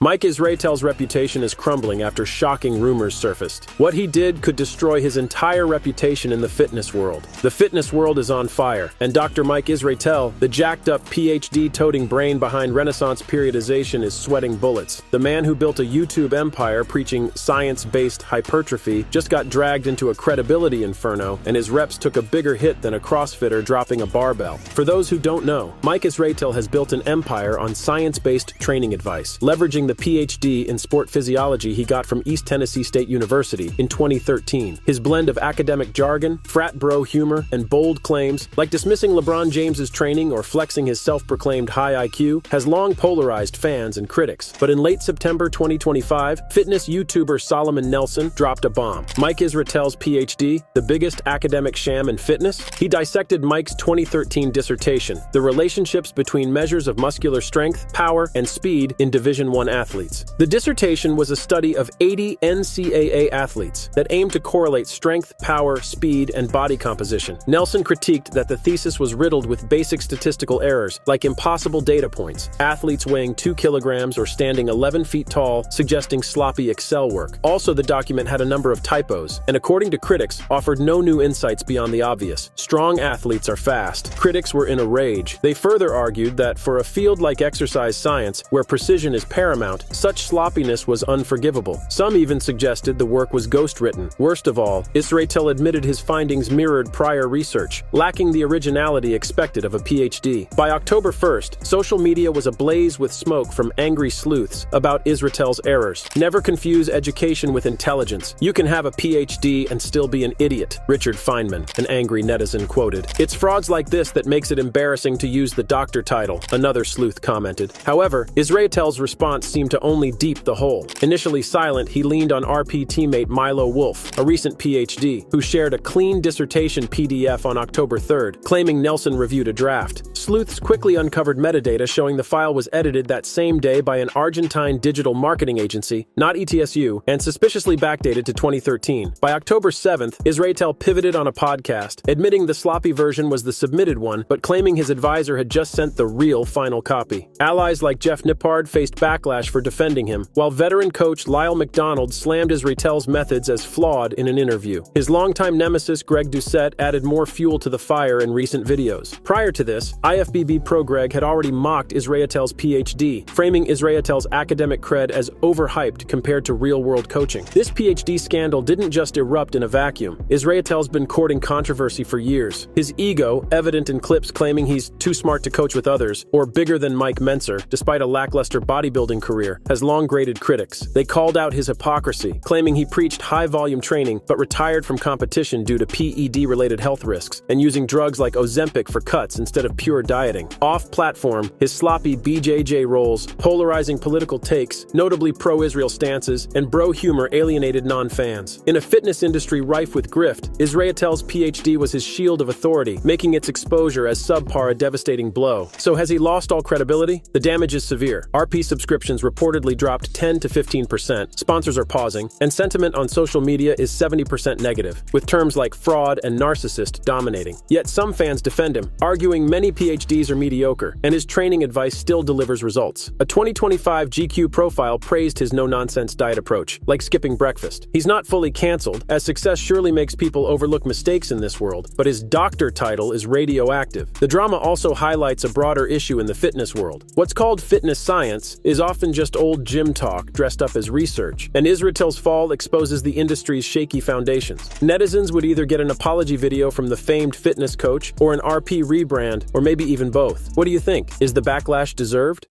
Mike Israetel's reputation is crumbling after shocking rumors surfaced. What he did could destroy his entire reputation in the fitness world. The fitness world is on fire, and Dr. Mike Israetel, the jacked-up PhD-toting brain behind Renaissance periodization, is sweating bullets. The man who built a YouTube empire preaching science-based hypertrophy just got dragged into a credibility inferno, and his reps took a bigger hit than a CrossFitter dropping a barbell. For those who don't know, Mike Israetel has built an empire on science-based training advice, leveraging the PhD in sport physiology he got from East Tennessee State University in 2013. His blend of academic jargon, frat bro humor, and bold claims, like dismissing LeBron James's training or flexing his self-proclaimed high IQ, has long polarized fans and critics. But in late September 2025, fitness YouTuber Solomon Nelson dropped a bomb. Mike Israetel's PhD, the biggest academic sham in fitness? He dissected Mike's 2013 dissertation, The Relationships Between Measures of Muscular Strength, Power, and Speed in Division I Athletes. The dissertation was a study of 80 NCAA athletes that aimed to correlate strength, power, speed, and body composition. Nelson critiqued that the thesis was riddled with basic statistical errors, like impossible data points, athletes weighing 2 kilograms or standing 11 feet tall, suggesting sloppy Excel work. Also, the document had a number of typos, and according to critics, offered no new insights beyond the obvious. Strong athletes are fast. Critics were in a rage. They further argued that for a field like exercise science, where precision is paramount, such sloppiness was unforgivable. Some even suggested the work was ghost-written. Worst of all, Israetel admitted his findings mirrored prior research, lacking the originality expected of a PhD. By October 1st, social media was ablaze with smoke from angry sleuths about Israetel's errors. Never confuse education with intelligence. You can have a PhD and still be an idiot, Richard Feynman, an angry netizen quoted. It's frauds like this that makes it embarrassing to use the doctor title, another sleuth commented. However, Israetel's response seemed to only deep the hole. Initially silent, he leaned on RP teammate Milo Wolf, a recent PhD, who shared a clean dissertation PDF on October 3rd, claiming Nelson reviewed a draft. Sleuths quickly uncovered metadata showing the file was edited that same day by an Argentine digital marketing agency, not ETSU, and suspiciously backdated to 2013. By October 7th, Israetel pivoted on a podcast, admitting the sloppy version was the submitted one, but claiming his advisor had just sent the real final copy. Allies like Jeff Nippard faced backlash for defending him, while veteran coach Lyle McDonald slammed Israetel's methods as flawed in an interview. His longtime nemesis Greg Doucette added more fuel to the fire in recent videos. Prior to this, IFBB pro Greg had already mocked Israetel's PhD, framing Israetel's academic cred as overhyped compared to real-world coaching. This PhD scandal didn't just erupt in a vacuum. Israetel's been courting controversy for years. His ego, evident in clips claiming he's too smart to coach with others, or bigger than Mike Mentzer, despite a lackluster bodybuilding career, has long grated critics. They called out his hypocrisy, claiming he preached high-volume training but retired from competition due to PED-related health risks, and using drugs like Ozempic for cuts instead of pure dieting. Off-platform, his sloppy BJJ roles, polarizing political takes, notably pro-Israel stances, and bro humor alienated non-fans. In a fitness industry rife with grift, Israetel's PhD was his shield of authority, making its exposure as subpar a devastating blow. So has he lost all credibility? The damage is severe. RP subscriptions reportedly dropped 10 to 15%, sponsors are pausing, and sentiment on social media is 70% negative, with terms like fraud and narcissist dominating. Yet some fans defend him, arguing many PhDs are mediocre, and his training advice still delivers results. A 2025 GQ profile praised his no-nonsense diet approach, like skipping breakfast. He's not fully canceled, as success surely makes people overlook mistakes in this world, but his doctor title is radioactive. The drama also highlights a broader issue in the fitness world. What's called fitness science is often just old gym talk dressed up as research, and Israetel's fall exposes the industry's shaky foundations. Netizens would either get an apology video from the famed fitness coach or an RP rebrand, or maybe even both. What do you think? Is the backlash deserved?